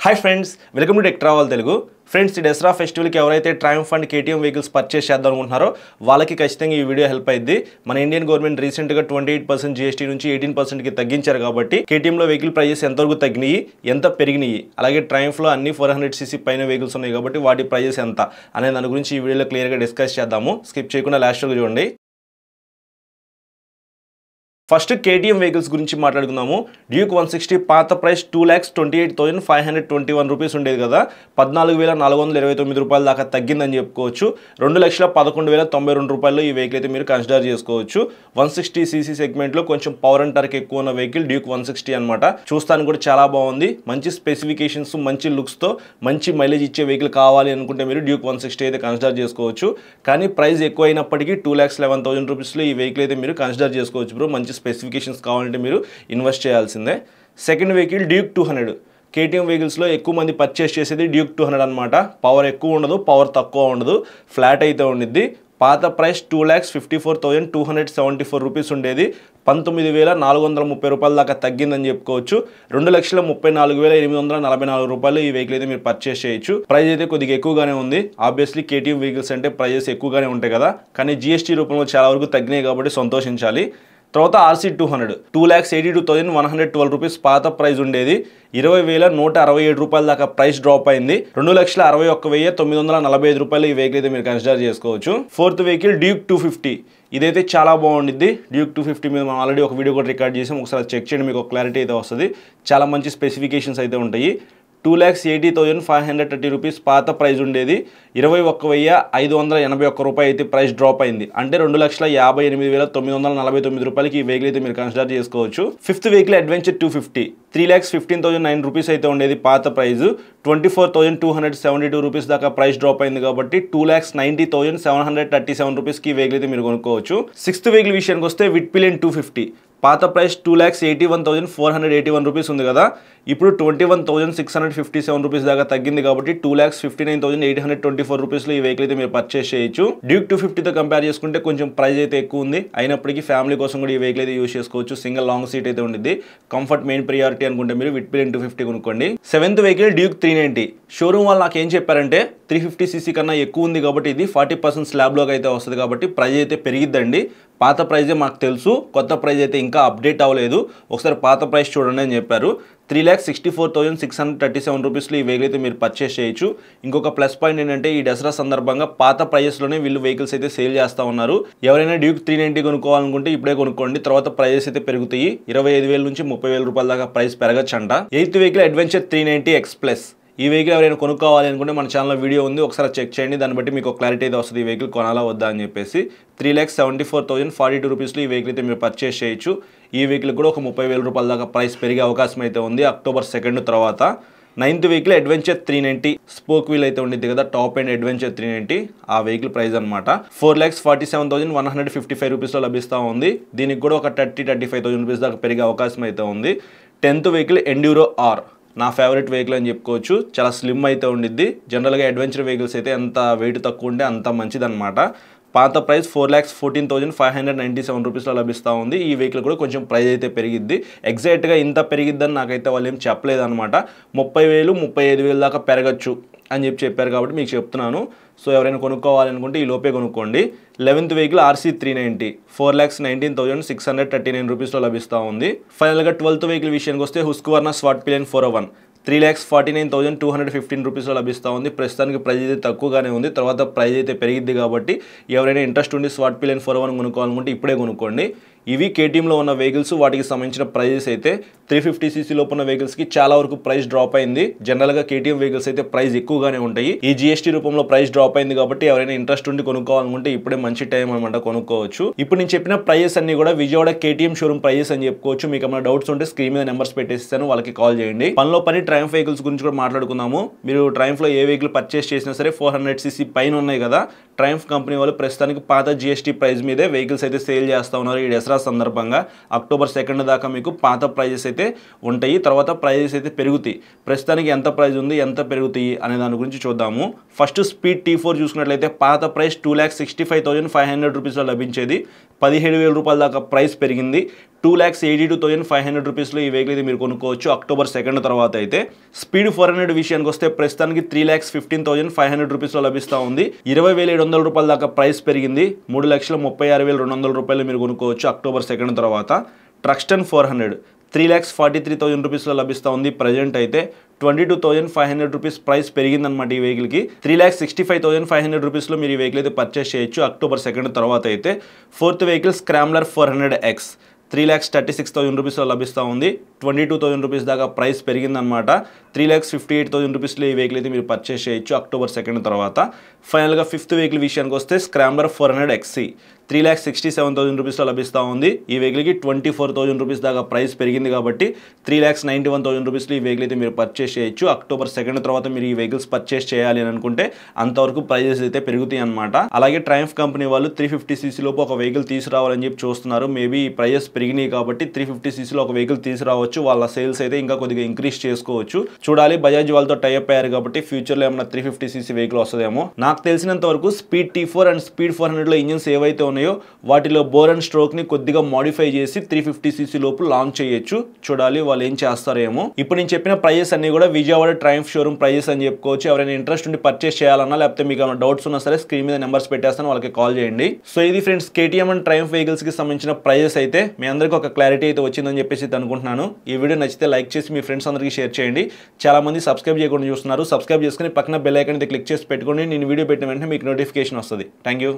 Hi friends, welcome to tech travel Telugu. Friends, ఈ దసరా ఫెస్టివల్కి ఎవరైతే Triumph and KTM vehicles purchase చేద్దాం అనుకుంటున్నారో వాళ్ళకి ఖచ్చితంగా ఈ వీడియో హెల్ప్ అయ్యింది. మన ఇండియన్ గవర్నమెంట్ రీసెంట్గా 28% జీఎస్టీ నుంచి 18%కి తగ్గించారు కాబట్టి కేటీఎంలో వెహికల్ ప్రైజెస్ ఎంతవరకు తగ్గినాయి, ఎంత పెరిగినాయి, అలాగే ట్రయంఫ్లో అన్ని 400cc పైన వెహికల్స్ ఉన్నాయి కాబట్టి వాటి ప్రైజెస్ ఎంత అనే దాని గురించి ఈ వీడియోలో క్లియర్గా డిస్కస్ చేద్దాము. స్కిప్ చేయకుండా లాస్ట్ వరకు చూడండి. ఫస్ట్ కేటీఎం వెహికల్స్ గురించి మాట్లాడుకుందాము. డ్యూక్ 160 పాత ప్రైస్ 2,28,521 రూపీస్ ఉండేది కదా, 14,429 రూపాయల దాకా తగ్గిందని చెప్పుకోవచ్చు. 2,11,092 రూపాయలు ఈ వెహికల్ అయితే మీరు కన్సిడర్ చేసుకోవచ్చు. 160cc సెగ్మెంట్లో కొంచెం పవర్ అండ్ టార్క్ ఎక్కువ ఉన్న వెహికల్ డ్యూక్ 160 అనమాట. చూస్తానికి కూడా చాలా బాగుంది, మంచి స్పెసిఫికేషన్స్, మంచి లుక్స్తో మంచి మైలేజ్ ఇచ్చే వెహికల్ కావాలి అనుకుంటే మీరు డ్యూక్ 160 అయితే కన్సిడర్ చేసుకోవచ్చు. కానీ ప్రైస్ ఎక్కువ అయినప్పటికీ 2,11,000 రూపీస్లో ఈ వెహికల్ అయితే మీరు కన్సిడర్ చేసుకోవచ్చు బ్రో. మంచి స్పెసిఫికేషన్స్ కావాలంటే మీరు ఇన్వెస్ట్ చేయాల్సిందే. Second vehicle Duke 200. కేటీఎం వెహికల్స్లో ఎక్కువ మంది పర్చేస్ చేసేది డ్యూక్ 200 అనమాట. పవర్ ఎక్కువ ఉండదు, పవర్ తక్కువ ఉండదు, ఫ్లాట్ అయితే ఉండిద్ది. పాత ప్రైస్ 2,54,274 రూపీస్ ఉండేది, 19,430 రూపాయల దాకా తగ్గిందని చెప్పుకోవచ్చు. 2,34,844 రూపాయలు ఈ వెహికల్ అయితే మీరు పర్చేస్ చేయొచ్చు. ప్రైస్ అయితే కొద్దిగా ఎక్కువగానే ఉంది. ఆబ్వియస్లీ కేటీఎం వెహికల్స్ అంటే ప్రైజెస్ ఎక్కువగానే ఉంటాయి కదా, కానీ జీఎస్టీ రూపంలో చాలా వరకు తగ్గినాయి కాబట్టి సంతోషించాలి. తర్వాత RC 200 2,82,112 రూపీస్ పాత ప్రైస్ ఉండేది, 20,167 రూపాయల దాకా ప్రైస్ డ్రాప్ అయింది. 2,61,945 రూపాయలు ఈ వెహికల్ అయితే మీరు కన్సిడర్ చేసుకోవచ్చు. Fourth vehicle Duke 250. ఇదైతే చాలా బాగుండిద్ది. డ్యూక్ 250 మీద మనం ఆల్రెడీ ఒక వీడియో కూడా రికార్డ్ చేసాం, ఒకసారి చెక్ చేయండి, మీకు ఒక క్లారిటీ అయితే వస్తుంది. చాలా మంచి స్పెసిఫికేషన్స్ అయితే ఉంటాయి. 2,80,530 రూపీస్ పాత ప్రైస్ ఉండేది, 21,581 రూపాయలు అయితే ప్రైస్ డ్రాప్ అయింది. అంటే 2,58,949 రూపాయలకి ఈ వెహికల్ అయితే మీరు కన్సిడర్ చేసుకోవచ్చు. Fifth vehicle adventure 250. 3,15,009 రూపీస్ అయితే ఉండేది పాత ప్రైస్, 24,272 రూపీస్ దాకా ప్రైస్ డ్రాప్ అయింది కాబట్టి 2,90,737 రూపీస్కి ఈ వెహికల్ అయితే మీరు కొనుక్కోవచ్చు. సిక్స్త్ వెహికల్ విషయానికి వస్తే విట్పిలియన్ 250. పాత ప్రైస్ 2,81,481 రూపీస్ ఉంది కదా, ఇప్పుడు 21,657 రూపీస్ దాకా తగ్గింది కాబట్టి 2,59,824 రూపీస్లో ఈ వెహికల్ అయితే మీరు పర్చేస్ చేయొచ్చు. డ్యూక్ 250తో కంపేర్ చేసుకుంటే కొంచెం ప్రైస్ అయితే ఎక్కువ ఉంది, అయినప్పటికీ ఫ్యామిలీ కోసం కూడా ఈ వెహికల్ అయితే యూస్ చేసుకోవచ్చు. సింగిల్ లాంగ్ సీట్ అయితే ఉండిద్ది. కంఫర్ట్ మెయిన్ ప్రియారిటీ అనుకుంటే మీరు విట్పిలియన్ 250 కొనుక్కోండి. Seventh vehicle Duke 390. షోరూమ్ వాళ్ళు నాకు ఏం చెప్పారంటే 350cc కన్నా ఎక్కువ ఉంది కాబట్టి ఇది 40% స్లాబ్లోకి అయితే వస్తుంది కాబట్టి ప్రైస్ అయితే పెరిగిద్దండి. పాత ప్రైజే మాకు తెలుసు, కొత్త ప్రైజ్ అయితే ఇంకా అప్డేట్ అవ్వలేదు, ఒకసారి పాత ప్రైస్ చూడండి అని చెప్పారు. 3,64,637 రూపీస్లో ఈ వెహికల్ అయితే మీరు పర్చేస్ చేయొచ్చు. ఇంకొక ప్లస్ పాయింట్ ఏంటంటే ఈ దసరా సందర్భంగా పాత ప్రైజెస్లోనే వీళ్ళు వెహికల్స్ అయితే సేల్ చేస్తూ ఉన్నారు. ఎవరైనా డ్యూక్ 390 కొనుక్కోవాలనుకుంటే ఇప్పుడే కొనుక్కోండి, తర్వాత ప్రైజెస్ అయితే పెరుగుతాయి. 25,000 నుంచి 30,000 రూపాయల దాకా ప్రైస్ పెరగచ్చంట. ఎయిత్ వెహికల్ అడ్వెంచర్ 390 X ప్లస్. ఈ వెహికల్ ఎవరైనా కొనుక్కోవాలి అనుకుంటే మన ఛానల్లో వీడియో ఉంది, ఒకసారి చెక్ చేయండి, దాన్ని బట్టి మీకు క్లారిటీ అయితే వస్తుంది ఈ వెహికల్ కొనాలా వద్దా అని చెప్పేసి. 3,74,042 రూపీస్లో ఈ వెహికల్ అయితే మీరు పర్చేస్ చేయొచ్చు. ఈ వెహికల్ కూడా ఒక 30,000 రూపాయల దాకా ప్రైస్ పెరిగే అవకాశం అయితే ఉంది October 2 తర్వాత. Ninth vehicle adventure 390. Spoke wheel అయితే ఉండిద్ది కదా, టాప్ అండ్ అడ్వెంచర్ 390 ఆ వెహికల్ ప్రైస్ అనమాట. 4,47,155 రూపీస్లో లభిస్తూ ఉంది. దీనికి కూడా ఒక 30,000-35,000 రూపీస్ దాకా పెరిగే అవకాశం అయితే ఉంది. 10th vehicle enduro R. నా ఫేవరెట్ వెహికల్ అని చెప్పుకోవచ్చు. చాలా స్లిమ్ అయితే ఉండిద్ది. జనరల్గా అడ్వెంచర్ వెహికల్స్ అయితే ఎంత వెయిట్ తక్కువ ఉంటే అంత మంచిదన్నమాట. పాత ప్రైస్ 4,14,597 రూపీస్లో లభిస్తూ ఉంది. ఈ వెహికల్ కూడా కొంచెం ప్రైస్ అయితే పెరిగిద్ది. ఎగ్జాక్ట్గా ఇంత పెరిగిద్దని నాకైతే వాళ్ళు ఏం చెప్పలేదన్నమాట. 30,000, 35,000 దాకా పెరగచ్చు అని చెప్పారు కాబట్టి మీకు చెప్తున్నాను. సో ఎవరైనా కొనుక్కోవాలనుకుంటే ఈ లోపే కొనుక్కోండి. 11th vehicle RC 390. 4,19,639 రూపీస్లో లభిస్తూ ఉంది. ఫైనల్గా 12th వెహికల్ విషయానికి వస్తే హుస్క్వర్నా స్వాట్ పిలియన్ 401. 3,49,215 రూపీస్లో లభిస్తూ ఉంది. ప్రస్తుతానికి ప్రైజ్ అయితే తక్కువగానే ఉంది, తర్వాత ప్రైజ్ అయితే పెరిగిద్ది కాబట్టి ఎవరైనా ఇంట్రెస్ట్ ఉండి స్వాట్ పిలియన్ 401 కొనుక్కోవాలనుకుంటే ఇప్పుడే కొనుక్కోండి. ఇవి కేటీఎంలో ఉన్న వెహికల్స్, వాటికి సంబంధించిన ప్రైజెస్ అయితే 350cc లోపు ఉన్న వెహికల్స్కి చాలా వరకు ప్రైస్ డ్రాప్ అయింది. జనరల్గా కేటీఎం వెహికల్స్ అయితే ప్రైస్ ఎక్కువగానే ఉంటాయి. ఈ జీఎస్టీ రూపంలో ప్రైస్ డ్రాప్ అయింది కాబట్టి ఎవరైనా ఇంట్రెస్ట్ ఉండి కొనుక్కోవాలనుకుంటే ఇప్పుడే మంచి టైం అనమాట, కొనుక్కోవచ్చు. ఇప్పుడు నేను చెప్పిన ప్రైజెస్ అన్ని కూడా విజయవాడ కేటీఎం షోరూమ్ ప్రైజెస్ అని చెప్పుకోవచ్చు. మీకు ఏమైనా డౌట్స్ ఉంటే స్క్రీన్ మీద నెంబర్స్ పెట్టేస్తాను, వాళ్ళకి కాల్ చేయండి. పనిలో పని ట్రయంఫ్ వెహికల్స్ గురించి కూడా మాట్లాడుకుందాము. మీరు ట్రయంఫ్లో ఏ వెహికల్ పర్చేస్ చేసినా సరే 400cc పైన ఉన్నాయి కదా, ట్రయంఫ్ కంపెనీ వాళ్ళు ప్రస్తుతానికి పాత జీఎస్టీ ప్రైస్ మీదే వెహికల్స్ అయితే సేల్ చేస్తూ ఉన్నారు ఈ దసరా దసరా సందర్భంగా అక్టోబర్ 2 దాకా మీకు పాత ప్రైజెస్ అయితే ఉంటాయి. తర్వాత ప్రైజెస్ అయితే పెరుగుతాయి. ప్రస్తుతానికి ఎంత ప్రైస్ ఉంది, ఎంత పెరుగుతాయి అనే దాని గురించి చూద్దాము. ఫస్ట్ స్పీడ్ T4 చూసుకున్నట్లయితే పాత ప్రైస్ 2,65,500 రూపీస్లో లభించేది. 17,000 రూపాయల దాకా ప్రైస్ పెరిగింది. 2,82,500 రూపీస్లో ఈ వెహికల్ అయితే మీరు కొనుక్కోవచ్చు అక్టోబర్ 2 తర్వాత అయితే. స్పీడ్ 400 విషయానికి వస్తే ప్రస్తుతానికి 3,15,500 రూపీస్లో లభిస్తూ ఉంది. 20,700 రూపాయల దాకా ప్రైస్ పెరిగింది. 3,36,200 రూపాయలు మీరు కొనుక్కోవచ్చు అక్టోబర్ 2 తర్వాత. ట్రక్స్టన్ 400 3,43,000 రూపీస్లో లభిస్తూ ఉంది. ప్రజెంట్ అయితే 22,500 రూపీస్ ప్రైస్ పెరిగిందనమాట ఈ వెహికల్కి. 3,65,500 రూపీస్లో మీరు ఈ వెహికల్ అయితే పర్చేస్ చేయొచ్చు అక్టోబర్ 2 తర్వాత అయితే. ఫోర్త్ వెహికల్ స్క్రామ్లర్ 400X 3,36,000 రూపీస్లో లభిస్తూ ఉంది. 22,000 రూపీస్ దాకా ప్రైస్ పెరిగిందనమాట. 3,58,000 రూపీస్లో ఈ వెహికల్ అయితే మీరు పర్చేస్ చేయొచ్చు అక్టోబర్ 2 తర్వాత. ఫైనల్గా ఫిఫ్త్ వెహికల్ విషయానికి వస్తే స్క్రామ్లర్ 400XC 3,67,000 రూపీస్లో లభిస్తూ ఉంది. ఈ వెహికల్కి 24,000 రూపీస్ దాకా ప్రైస్ పెరిగింది కాబట్టి 3,91,000 రూపీస్లో ఈ వెహికల్ అయితే మీరు పర్చేస్ చేయొచ్చు అక్టోబర్ 2 తర్వాత. మీరు ఈ వెహికల్స్ పర్చేస్ చేయాలి అని అనుకుంటే అంతవరకు ప్రైజెస్ అయితే పెరుగుతాయి అనమాట. అలాగే ట్రయంఫ్ కంపెనీ వాళ్ళు 350cc లోపు ఒక వెహికల్ తీసుకురావాలని చెప్పి చూస్తున్నారు. మేబీ ఈ ప్రైజెస్ పెరిగినాయి కాబట్టి 350cc ఒక వెహికల్ తీసుకురావచ్చు. వాళ్ళ సేల్స్ అయితే ఇంకా కొద్దిగా ఇంక్రీజ్ చేసుకోవచ్చు. చూడాలి, బజాజ్ వాళ్ళతో టైఅప్ అయ్యారు కాబట్టి ఫ్యూచర్లో ఏమైనా 350cc వెహికల్ వస్తుందేమో. నాకు తెలిసినంత వరకు స్పీడ్ T4 అండ్ స్పీడ్ 400లో ఇంజిన్స్ ఏవైతే ఉన్నాయో వాటిలో బోర్ అండ్ స్ట్రోక్ ని కొద్దిగా మోడిఫై చేసి 350cc లోపు లాంచ్ చేయొచ్చు. చూడాలి వాళ్ళు ఏం చేస్తారేమో. ఇప్పుడు నేను చెప్పిన ప్రైజెస్ అన్ని కూడా విజయవాడ ట్రయంఫ్ షోరూమ్ ప్రైజెస్ అని చెప్పుకోవచ్చు. ఎవరైనా ఇంట్రెస్ట్ ఉండి పర్చేస్ చేయాలన్నా లేకపోతే మీకు ఏమైనా డౌట్స్ ఉన్నా సరే స్క్రీన్ మీద నెంబర్స్ పెట్టేస్తాను, వాళ్ళకి కాల్ చేయండి. సో ఇది friends KTM and Triumph vehicles కి సంబంధించిన ప్రైజెస్ అయితే. మీ అందరికీ ఒక క్లారిటీ అయితే వచ్చిందని చెప్పేసి అనుకుంటున్నాను. ఈ వీడియో నచ్చితే లైక్ చేసి మీ ఫ్రెండ్స్ అందరికీ షేర్ చేయండి. చాలా మంది సబ్స్క్రైబ్ చేయకుండా చూస్తున్నారు. సబ్స్క్రైబ్ చేసుకుని పక్కన బెల్ ఐకాన్ అయితే క్లిక్ చేసి పెట్టుకోండి. నేను వీడియో పెట్టిన వెంటనే మీకు నోటిఫికేషన్ వస్తుంది. Thank you.